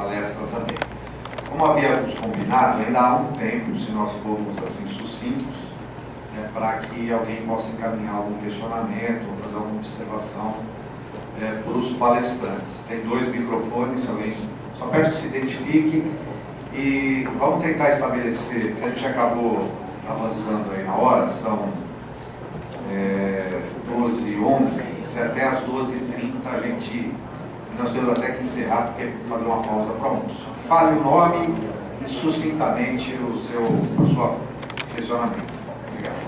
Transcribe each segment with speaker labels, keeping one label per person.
Speaker 1: palestra também. Como havíamos combinado, ainda há um tempo, se nós formos assim sucintos, para que alguém possa encaminhar algum questionamento ou fazer alguma observação para os palestrantes. Tem 2 microfones, alguém só peço que se identifique e vamos tentar estabelecer, porque a gente acabou avançando aí na hora, são 12h11, se até às 12h30 nós temos até que encerrar, porque fazer uma pausa para almoço. Fale o nome e sucintamente o seu questionamento. Obrigado.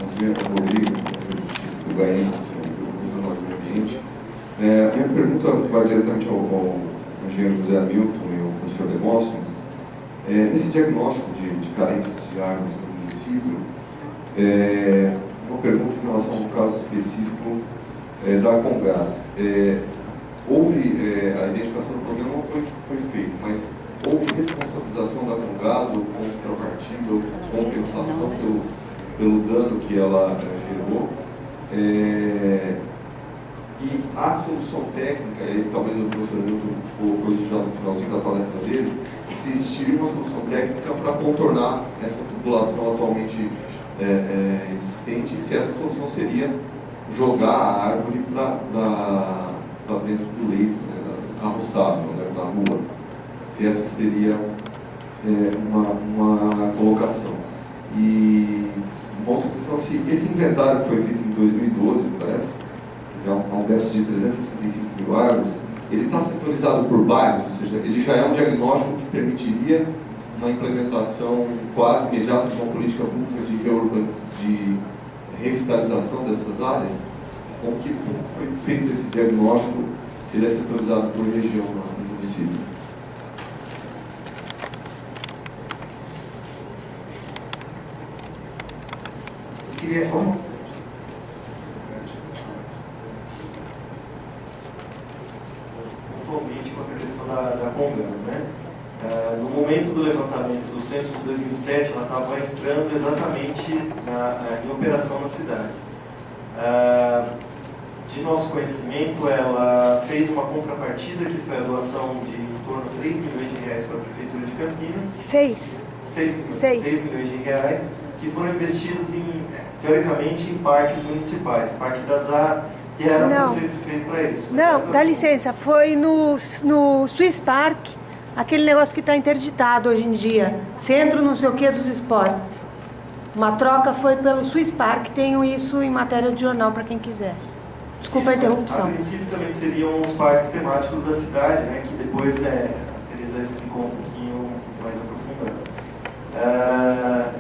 Speaker 2: Bom dia, Rodrigo, da Justiça do GAEM, do Jornal do Meio Ambiente. Minha pergunta vai diretamente ao engenheiro José Hamilton e ao professor Demóstenes. Nesse diagnóstico de carência de árvores no município, uma pergunta em relação ao caso específico da Congás. Houve a identificação do problema não foi feita, mas houve responsabilização da Congás ou contrapartida ou compensação pelo dano que ela gerou. E a solução técnica, e talvez o professor Hamilton colocou isso já no finalzinho da palestra dele, se existiria uma solução técnica para contornar essa tubulação atualmente existente, e se essa solução seria jogar a árvore para dentro do leito, do carroçável, da rua. Se essa seria uma colocação. E uma outra questão, se esse inventário que foi feito em 2012, me parece, que dá um déficit de 365 mil árvores, ele está setorizado por bairros, ou seja, ele já é um diagnóstico que permitiria uma implementação quase imediata de uma política pública de revitalização dessas áreas. Como foi feito esse diagnóstico, se ele é setorizado por região no município?
Speaker 1: Eu queria...
Speaker 3: Pontualmente, contra a questão da Congás, né? No momento do levantamento do censo de 2007, ela estava entrando exatamente em operação na cidade. De nosso conhecimento, ela fez uma contrapartida, que foi a doação de em torno de 3 milhões de reais para a Prefeitura de Campinas. 6 milhões de reais, que foram investidos, teoricamente, em parques municipais, Parque das Artes, que era para ser feito para isso.
Speaker 4: Não, dá licença, foi no Swiss Park, aquele negócio que está interditado hoje em dia, Centro não sei o que dos Esportes. Uma troca foi pelo Swiss Park, tenho isso em matéria de jornal para quem quiser. Desculpa a interrupção.
Speaker 3: A princípio também seriam os parques temáticos da cidade, né, que depois a Teresa explicou um pouquinho mais aprofundado.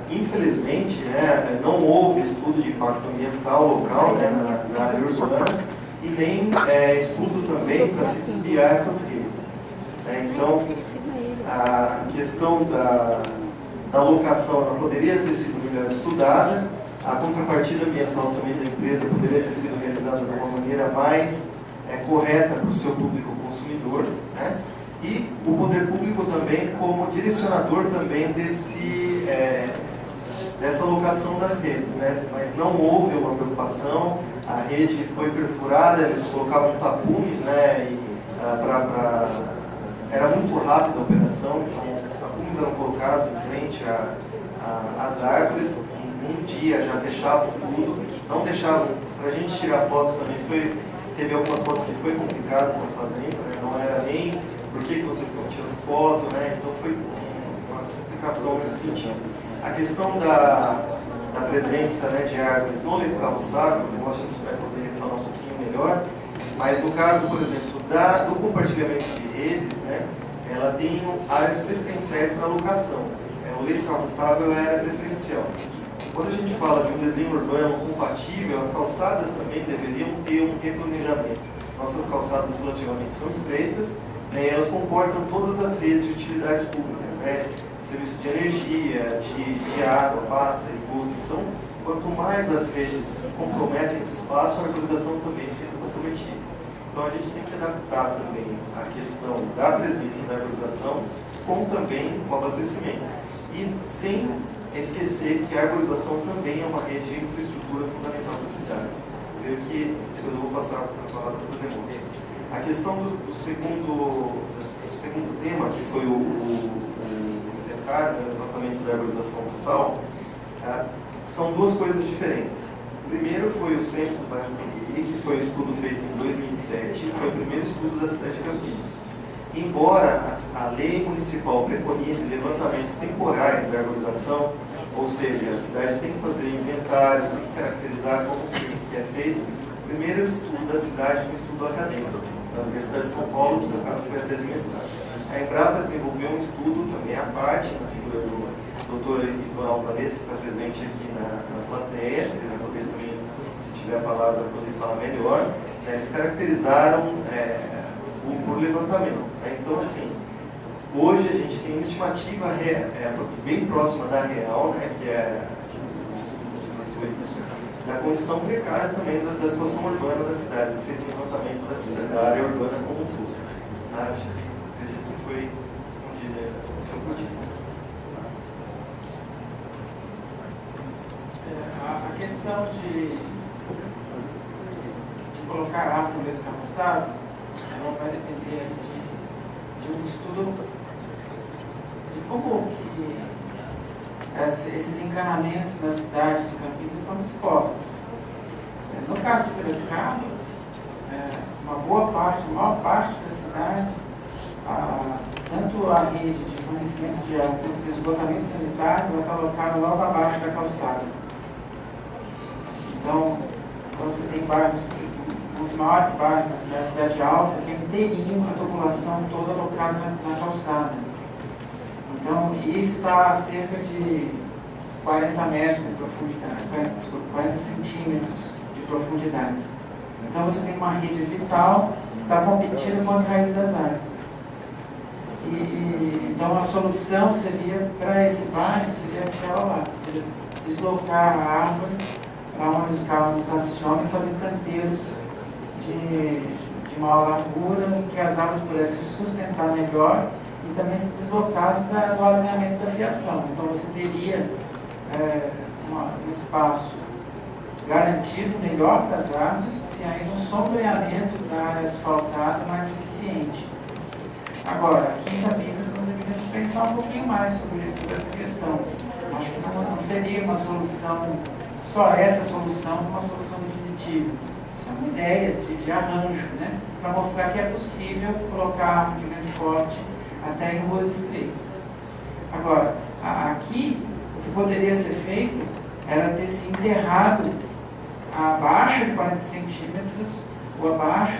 Speaker 3: Infelizmente, né, não houve estudo de impacto ambiental local, né, na área urbana e nem estudo também para se desviar essas redes. Então, a questão da locação ela poderia ter sido melhor estudada, a contrapartida ambiental também da empresa poderia ter sido realizada de uma maneira mais correta para o seu público consumidor, né? E o poder público também como direcionador também dessa locação das redes, né? Mas não houve uma preocupação, a rede foi perfurada, eles colocavam tapumes, né? Era muito rápida a operação, então os tapumes eram colocados em frente às árvores, em um dia já fechavam tudo, não deixavam, para a gente tirar fotos também, teve algumas fotos que foi complicado na fazenda, né? Não era nem por que vocês estão tirando foto, né? Então foi uma complicação nesse sentido. A questão da presença, né, de árvores no leito carroçável, eu acho que isso vai poder falar um pouquinho melhor, mas no caso, por exemplo, do compartilhamento de redes, né, ela tem áreas preferenciais para alocação. O leito carroçável é área preferencial. Quando a gente fala de um desenho urbano compatível, as calçadas também deveriam ter um replanejamento. Nossas calçadas relativamente são estreitas, né, e elas comportam todas as redes de utilidades públicas, né, serviço de energia, de água, passa, esgoto. Então, quanto mais as redes comprometem esse espaço, a arborização também fica comprometida. Então, a gente tem que adaptar também a questão da presença da arborização com também o abastecimento. E sem esquecer que a arborização também é uma rede de infraestrutura fundamental da cidade. Eu creio que, depois eu vou passar a palavra para o Demóstenes. A questão do segundo tema, que foi o inventário, o levantamento da arborização total, são duas coisas diferentes. O primeiro foi o censo do bairro Campinas, que foi um estudo feito em 2007, foi o primeiro estudo da cidade de Campinas. Embora a lei municipal preconize levantamentos temporários da arborização, ou seja, a cidade tem que fazer inventários, tem que caracterizar como que é feito, o primeiro estudo da cidade foi um estudo acadêmico, da Universidade de São Paulo, que no caso foi a tese de mestrado. A Embrapa desenvolveu um estudo também à parte, na figura do Dr. Ivan Alvarez, que está presente aqui na plateia, ele vai poder também, se tiver a palavra, poder falar melhor. Eles caracterizaram o levantamento. Então, assim, hoje a gente tem uma estimativa bem próxima da real, que é o estudo do isso, da condição precária também da situação urbana da cidade. Ele fez um levantamento da área urbana como um todo. Acredito que foi respondida a pergunta.
Speaker 5: A questão de colocar árvore no meio do calçado, ela vai depender de um estudo de como que esses encanamentos na cidade de Campinas estão dispostos. No caso de Piracicaba, uma maior parte da cidade, tanto a rede de fornecimento de água quanto de esgotamento sanitário vai estar alocada logo abaixo da calçada. Então você tem bairros, um dos maiores bairros da cidade alta, que é inteirinho a população toda alocada na calçada. Então, isso está a cerca de 40 metros de profundidade, 40 centímetros de profundidade. Então, você tem uma rede vital que está competindo com as raízes das árvores. Então, a solução seria, para esse bairro, seria aquela lá, seria deslocar a árvore para onde os carros estacionam e fazer canteiros de maior largura, em que as árvores pudessem se sustentar melhor e também se deslocasse do alinhamento da fiação. Então você teria um espaço garantido melhor para as árvores e aí um sombreamento da área asfaltada mais eficiente. Agora, aqui em Campinas nós deveríamos pensar um pouquinho mais sobre essa questão. Acho que não seria uma solução, só essa solução, uma solução definitiva. Isso é uma ideia de arranjo, para mostrar que é possível colocar árvore de grande porte até em ruas estreitas. Agora, aqui, o que poderia ser feito era ter se enterrado abaixo de 40 centímetros ou abaixo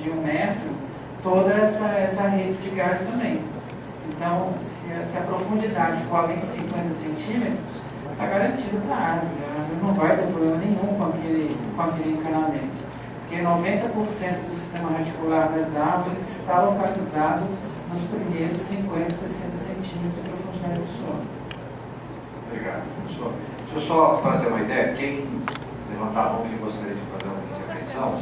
Speaker 5: de 1 metro toda essa rede de gás também. Então, se a profundidade for além de 50 centímetros, está garantido para a árvore. A árvore não vai ter problema nenhum com aquele encanamento. Porque 90% do sistema radicular das árvores está localizado nos primeiros 50, 60 centímetros de profundidade do solo.
Speaker 1: Obrigado, professor. Deixa eu só, para ter uma ideia, quem levantar a mão que gostaria de fazer uma intervenção?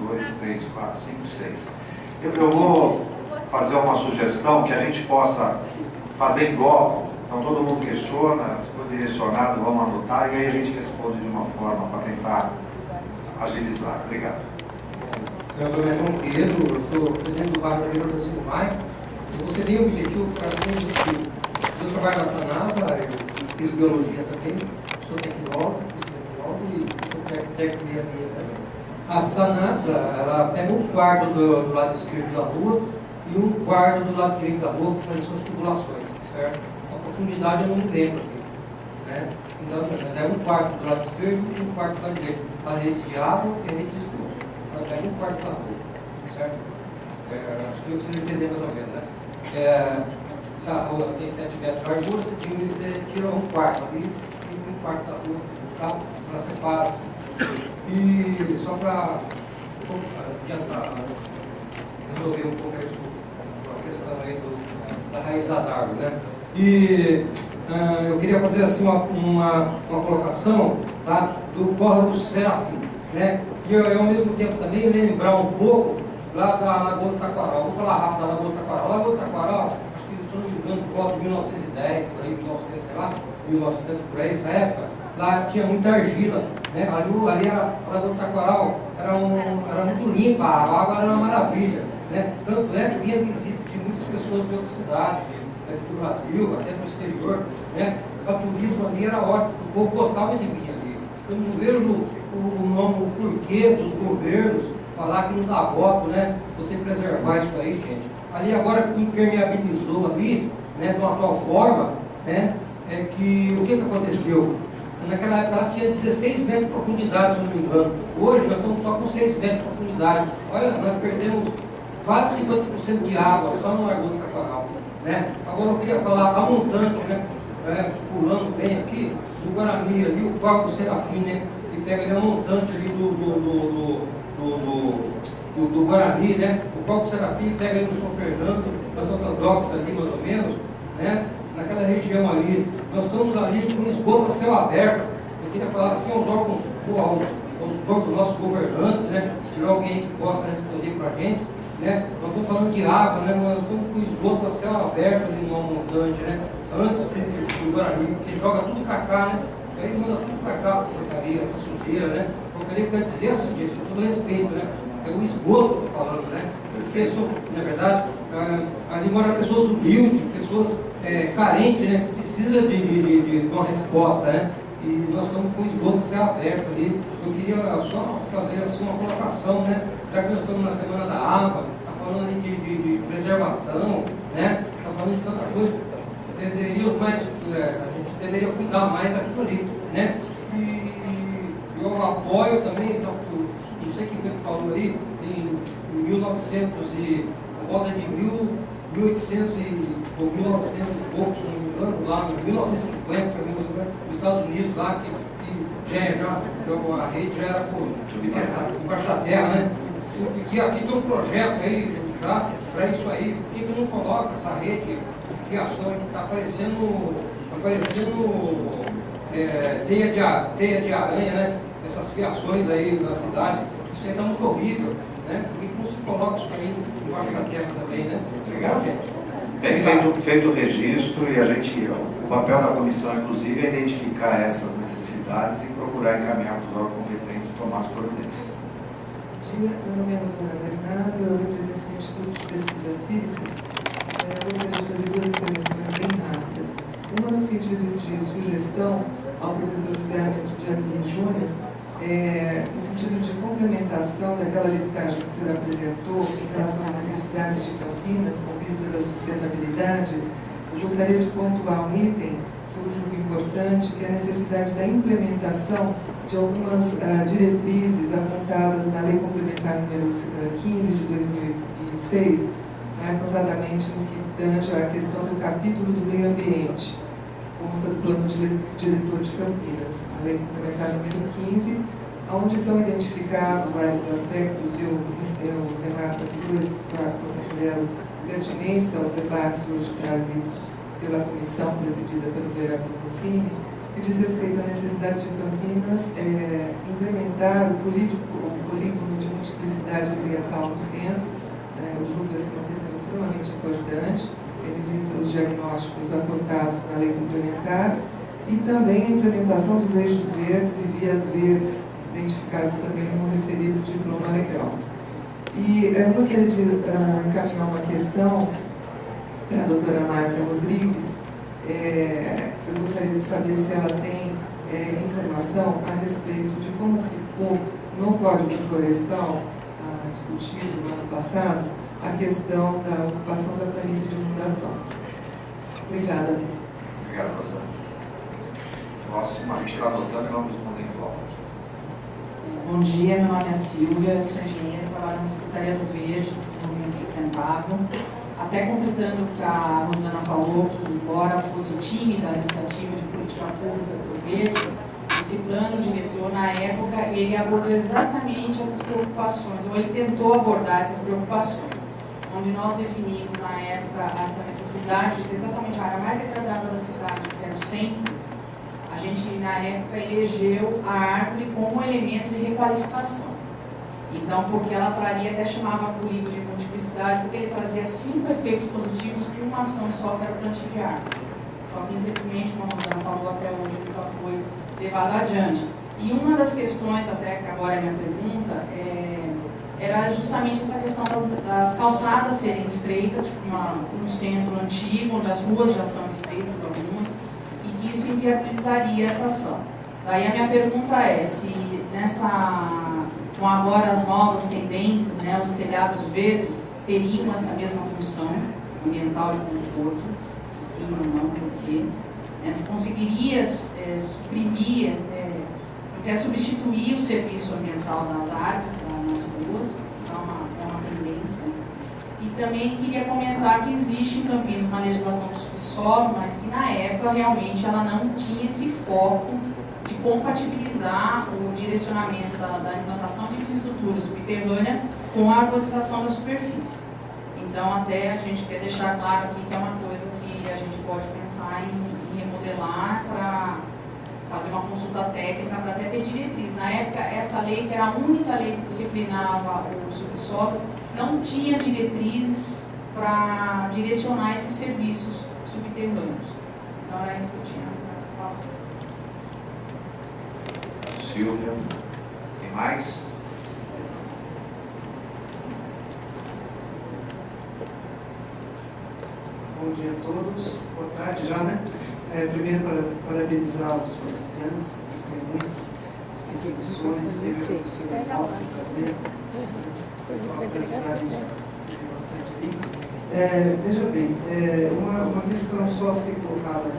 Speaker 1: 1, 2, 3, 4, 5, 6. Eu vou fazer uma sugestão que a gente possa fazer em bloco. Então todo mundo questiona, se for direcionado, vamos anotar e aí a gente responde de uma forma para tentar agilizar. Obrigado.
Speaker 6: Meu nome é João Pedro, eu sou presidente do bairro da Vila do 5 de Maio. Eu vou ser bem objetivo, praticamente objetivo. Eu trabalho na Sanasa, eu fiz biologia também, sou tecnólogo e sou técnico de engenharia também. A Sanasa, ela pega um quarto do lado esquerdo da rua e um quarto do lado direito da rua para fazer suas tubulações, certo? A profundidade eu não me lembro aqui, né? Então, mas é um quarto do lado esquerdo e um quarto do lado direito. A rede de água e a rede de esgoto. Ela pega um quarto da rua, certo? Acho que eu preciso entender mais ou menos, né? Se a rua tem 7 metros de largura, você tira um quarto ali e um quarto da rua, tá? Ela separa assim. E só para resolver um pouco a questão aí da raiz das árvores, né? E eu queria fazer assim uma colocação, tá? Do córrego do Serafim, né? E ao mesmo tempo também lembrar um pouco lá da Lagoa do Taquaral. Vou falar rápido da Lagoa do Taquaral. A Lagoa do Taquaral, acho que, se eu não me engano, por volta de 1910, por aí, 1900, sei lá, 1900, por aí, essa época, lá tinha muita argila, né? Ali era, a Lagoa do Taquaral era muito limpa, a água era uma maravilha, né? Tanto é que vinha visita de muitas pessoas de outras cidades, daqui do Brasil, até do exterior, né? Para turismo ali era ótimo, o povo gostava de vir ali. Eu não vejo o porquê dos governos falar que não dá voto, né? Você preservar isso aí, gente. Ali agora impermeabilizou ali, né? De uma tal forma, né? É que o que aconteceu? Naquela época ela tinha 16 metros de profundidade, se eu não me engano. Hoje nós estamos só com 6 metros de profundidade. Olha, nós perdemos quase 50% de água só no Lagoa do Taquaral, né? Agora eu queria falar a montante, né? Pulando bem aqui, do Guarani ali, o Parque do Serafim, né? Que pega ali a montante ali do Guarani, né? O Parque do Serafim pega ali no São Fernando, na Santa Doxa ali mais ou menos, né? Naquela região ali, nós estamos ali com esgoto a céu aberto. Eu queria falar assim aos órgãos, aos nossos governantes, né? Se tiver alguém que possa responder para a gente, né? Nós estamos falando de água, né? Nós estamos com esgoto a céu aberto ali no montante, né? Antes do Guarani, porque joga tudo para cá, né? Isso aí manda tudo para cá, essa porcaria, essa sujeira, né? Eu queria dizer assim, gente, com todo respeito, né? É o esgoto que eu estou falando, né? Porque isso, na verdade, ali moram pessoas humildes, pessoas carentes, né? Que precisam de uma resposta, né? E nós estamos com o esgoto a céu aberto ali. Eu queria só fazer assim uma colocação, né? Já que nós estamos na Semana da Água, está falando ali de preservação, né? Está falando de tanta coisa. A gente deveria cuidar mais daquilo ali, né? E eu apoio também, então, não sei quem foi que falou aí, em 1900 e por volta de 1800 ou 1900 e pouco, se não me engano, lá em 1950, por exemplo, nos Estados Unidos, lá que a rede já era por debaixo da terra, né? E aqui tem um projeto aí já para isso aí. Por que não coloca essa rede de fiação que está aparecendo teia de aranha, né? Essas fiações aí na cidade, isso aí está muito horrível, né? Por que não se coloca isso aí embaixo da terra também, né? Obrigado, gente.
Speaker 1: Bem, feito o registro, e o papel da comissão, inclusive, é identificar essas necessidades e procurar encaminhar para os órgãos competentes e tomar as providências.
Speaker 7: Bom dia, meu nome é Rosana Bernardo, eu represento o Instituto de Pesquisas Cívicas. Eu gostaria de fazer duas intervenções bem rápidas. Uma no sentido de sugestão ao professor José Hamilton de Aguirre Júnior, no sentido de complementação daquela listagem que o senhor apresentou em relação às necessidades de Campinas com vistas à sustentabilidade. Eu gostaria de pontuar um item que eu julgo importante, que é a necessidade da implementação de algumas diretrizes apontadas na Lei Complementar número 15 de 2006, mais notadamente no que tange à questão do capítulo do meio ambiente, que consta do plano diretor de Campinas, a Lei Complementar número 15, onde são identificados vários aspectos, e eu remarco aqui dois que eu considero pertinentes aos debates hoje trazidos pela comissão presidida pelo vereador Rossini, que diz respeito à necessidade de Campinas implementar o polígono de multiplicidade ambiental no centro. Eu julgo essa uma questão extremamente importante, tendo em vista os diagnósticos aportados na lei complementar, e também a implementação dos eixos verdes e vias verdes, identificados também no referido diploma legal. E eu gostaria de encaminhar uma questão para a doutora Márcia Rodrigues. Eu gostaria de saber se ela tem informação a respeito de como ficou no Código Florestal, discutido no ano passado, a questão da ocupação da planície de inundação. Obrigada.
Speaker 1: Obrigado, Rosana. Próximo, a gente está anotando e vamos responder em bloco aqui.
Speaker 8: Bom dia, meu nome é Silvia, sou engenheira, trabalho na Secretaria do Verde, Desenvolvimento Sustentável. Até completando o que a Rosana falou, que embora fosse tímida a iniciativa de política pública do Verde, esse plano diretor, na época, ele abordou exatamente essas preocupações, ou ele tentou abordar essas preocupações, onde nós definimos, na época, essa necessidade de que exatamente a área mais degradada da cidade, que era o centro, a gente, na época, elegeu a árvore como elemento de requalificação. Então, porque ela traria, até chamava polígono de multiplicidade, porque ele trazia 5 efeitos positivos que uma ação só, que era o plantio de árvore. Só que, infelizmente, como a Rosana falou, até hoje nunca foi levado adiante. E uma das questões, até que agora é a minha pergunta, era justamente essa questão das calçadas serem estreitas, para um centro antigo, onde as ruas já são estreitas, algumas, e que isso inviabilizaria essa ação. Daí a minha pergunta é, se com agora as novas tendências, né, os telhados verdes teriam essa mesma função ambiental de conforto, se sim ou não, por quê? Se conseguiria suprimir, até substituir o serviço ambiental das árvores nas ruas, é uma tendência. E também queria comentar que existe em Campinas uma legislação do subsolo, mas que na época realmente ela não tinha esse foco de compatibilizar o direcionamento da implantação de infraestrutura subterrânea com a arborização da superfície. Então, até a gente quer deixar claro aqui que é uma coisa que a gente pode pensar em remodelar para fazer uma consulta técnica para até ter diretriz. Na época, essa lei, que era a única lei que disciplinava o subsolo, não tinha diretrizes para direcionar esses serviços subterrâneos. Então, era isso que eu tinha para falar.
Speaker 1: Silvia, tem mais?
Speaker 9: Bom dia a todos, boa tarde já, né? Primeiro, para parabenizar os palestrantes, gostei muito das contribuições, teve a professora Nossa, um prazer, o pessoal da cidade já se viu bastante ali. Veja bem, uma questão só a ser colocada,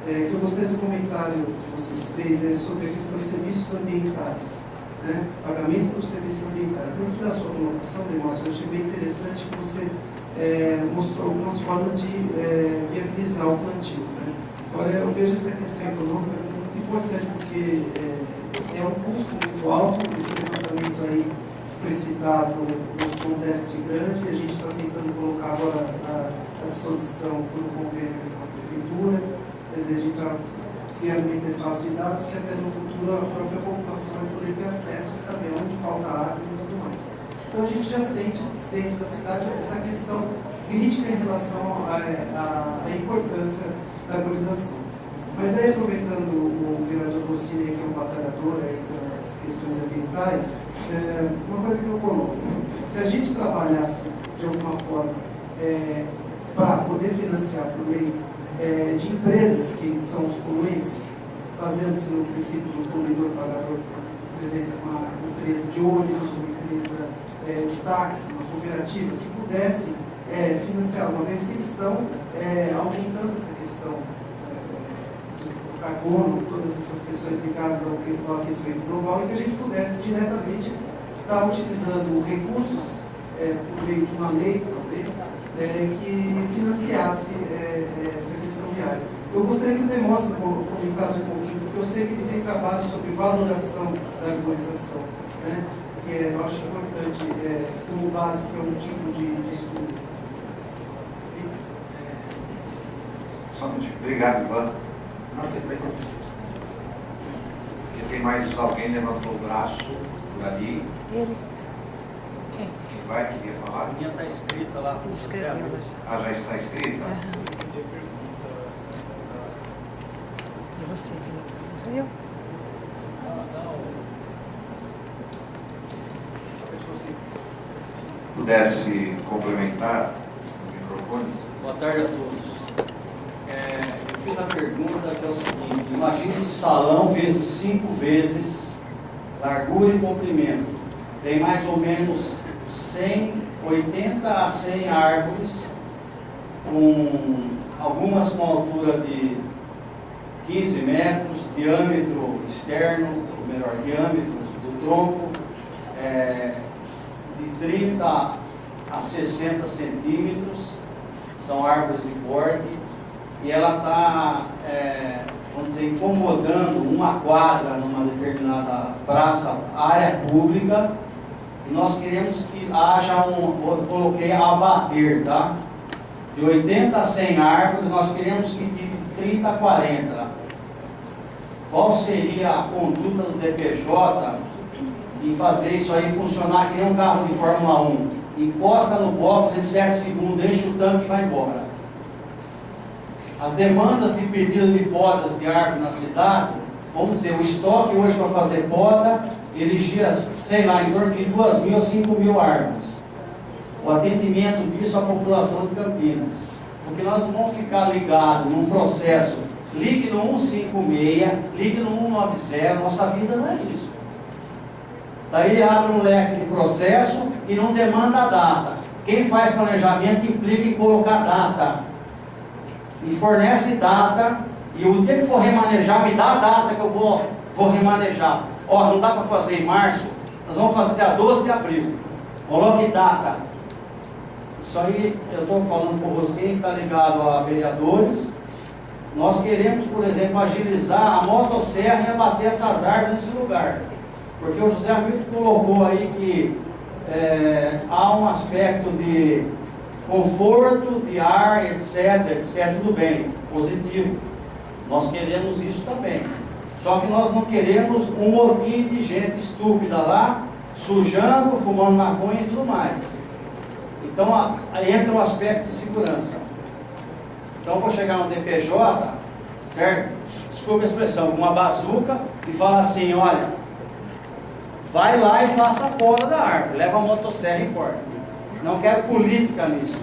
Speaker 9: que eu gostaria do comentário de vocês três, é sobre a questão de serviços ambientais, né? Pagamento dos serviços ambientais. Dentro da sua colocação, Demóstenes, eu achei bem interessante que você mostrou algumas formas de viabilizar o plantio, né? Agora, eu vejo essa questão econômica muito importante, porque é um custo muito alto. Esse levantamento aí que foi citado mostrou um déficit grande, e a gente está tentando colocar agora à disposição por um convênio com a prefeitura. Quer dizer, a gente está criando uma interface de dados que até no futuro a própria população vai poder ter acesso e saber onde falta árvore e tudo mais. Então a gente já sente dentro da cidade essa questão crítica em relação à importância da arborização. Mas aí, aproveitando o vereador Rossini, que é um batalhador aí das questões ambientais, uma coisa que eu coloco: se a gente trabalhasse de alguma forma para poder financiar por meio de empresas que são os poluentes, baseando-se no princípio do poluidor-pagador, por exemplo, uma empresa de ônibus, uma empresa de táxi, uma cooperativa, que pudesse financiar, uma vez que eles estão aumentando essa questão do carbono, todas essas questões ligadas ao aquecimento global, e que a gente pudesse diretamente estar utilizando recursos por meio de uma lei, talvez, que financiasse essa questão viária. Eu gostaria que o Demóstenes comentasse um pouquinho, porque eu sei que ele tem trabalho sobre valoração da arborização, né? Que eu acho importante como base para um tipo de estudo.
Speaker 1: Só um minutinho. Obrigado, Ivan.
Speaker 3: Nossa,
Speaker 1: Porque tem mais alguém levantou o braço por ali.
Speaker 4: Ele.
Speaker 1: Quem vai? Queria falar?
Speaker 10: A minha está escrita lá.
Speaker 4: Escreveu.
Speaker 1: Ah, já está escrita?
Speaker 4: E você? Eu?
Speaker 1: Pudesse complementar o microfone?
Speaker 10: Boa tarde a todos. Eu fiz a pergunta que é o seguinte: imagine esse salão vezes 5 vezes largura e comprimento. Tem mais ou menos 80 a 100 árvores, algumas com altura de 15 metros, diâmetro externo, ou melhor, diâmetro do tronco, de 30 a 60 centímetros, são árvores de porte, e ela está, vamos dizer, incomodando uma quadra numa determinada praça, área pública, e nós queremos que haja eu coloquei a abater, tá? De 80 a 100 árvores, nós queremos que tire 30 a 40. Qual seria a conduta do DPJ em fazer isso aí funcionar que nem um carro de Fórmula 1? Encosta no box em 7 segundos, deixa o tanque e vai embora. As demandas de pedido de podas de árvore na cidade vamos dizer, o estoque hoje para fazer poda, ele gira, sei lá, em torno de 2.000 a 5.000 árvores. O atendimento disso à população de Campinas. Porque nós não vamos ficar ligados num processo, ligue no 156, ligue no 190, nossa vida não é isso. Daí abre um leque de processo e não demanda a data. Quem faz planejamento implica em colocar data. E fornece data, e o dia que for remanejar, me dá a data que eu vou remanejar. Ó, não dá para fazer em março, nós vamos fazer dia 12 de abril. Coloque data. Isso aí eu estou falando com você que está ligado a vereadores. Nós queremos, por exemplo, agilizar a motosserra e abater essas árvores nesse lugar. Porque o José Hamilton colocou aí que há um aspecto de conforto, de ar, etc, etc, tudo bem, positivo. Nós queremos isso também. Só que nós não queremos um motim de gente estúpida lá, sujando, fumando maconha e tudo mais. Então aí entra o aspecto de segurança. Então eu vou chegar no DPJ, certo? Desculpa a expressão, com uma bazuca e falar assim, olha, vai lá e faça a poda da árvore, leva a motosserra e corta. Não quero política nisso.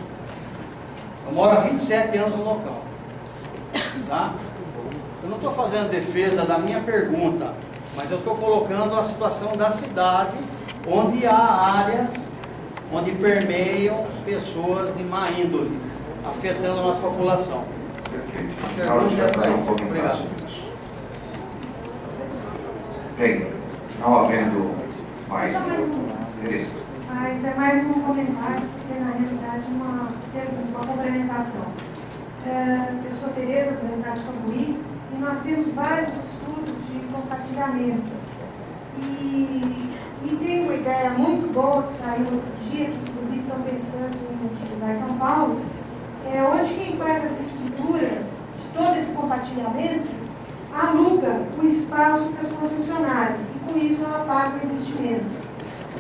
Speaker 10: Eu moro há 27 anos no local. Tá? Eu não estou fazendo defesa da minha pergunta, mas eu estou colocando a situação da cidade, onde há áreas onde permeiam pessoas de má índole, afetando a nossa população.
Speaker 1: Perfeito. Afinal, a gente vai fazer um comentário sobre isso. Bem, não havendo mais... Tereza.
Speaker 11: Mas é mais um comentário, porque na realidade uma pergunta, uma complementação. Eu sou Tereza, do Resgate Cambuí, e nós temos vários estudos de compartilhamento. E tem uma ideia muito boa que saiu outro dia, que inclusive estão pensando em utilizar em São Paulo, onde quem faz as estruturas de todo esse compartilhamento aluga o espaço para as concessionárias, e com isso ela paga o investimento.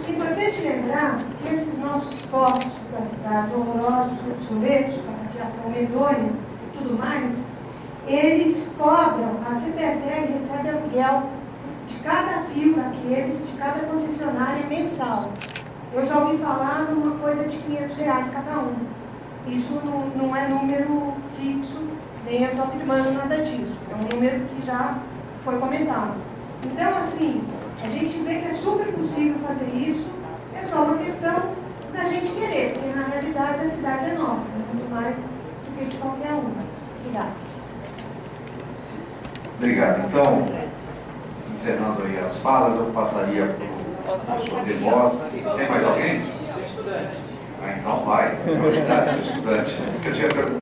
Speaker 11: É importante lembrar que esses nossos postes da cidade, horrorosos, obsoletos, com essa fiação medonha e tudo mais, eles cobram, a CPFL recebe aluguel de cada fio daqueles, de cada concessionária mensal. Eu já ouvi falar numa coisa de R$500 cada um. Isso não é número fixo, nem eu estou afirmando nada disso. É um número que já foi comentado. Então, assim, a gente vê que é super possível fazer isso, é só uma questão da gente querer, porque na realidade a cidade é nossa, muito mais do que de qualquer uma. Obrigada.
Speaker 1: Obrigado. Então, encerrando aí as falas, eu passaria para o professor Demóstenes. Tem mais alguém? Ah, então vai. Prioridade do estudante. Porque eu tinha perguntado.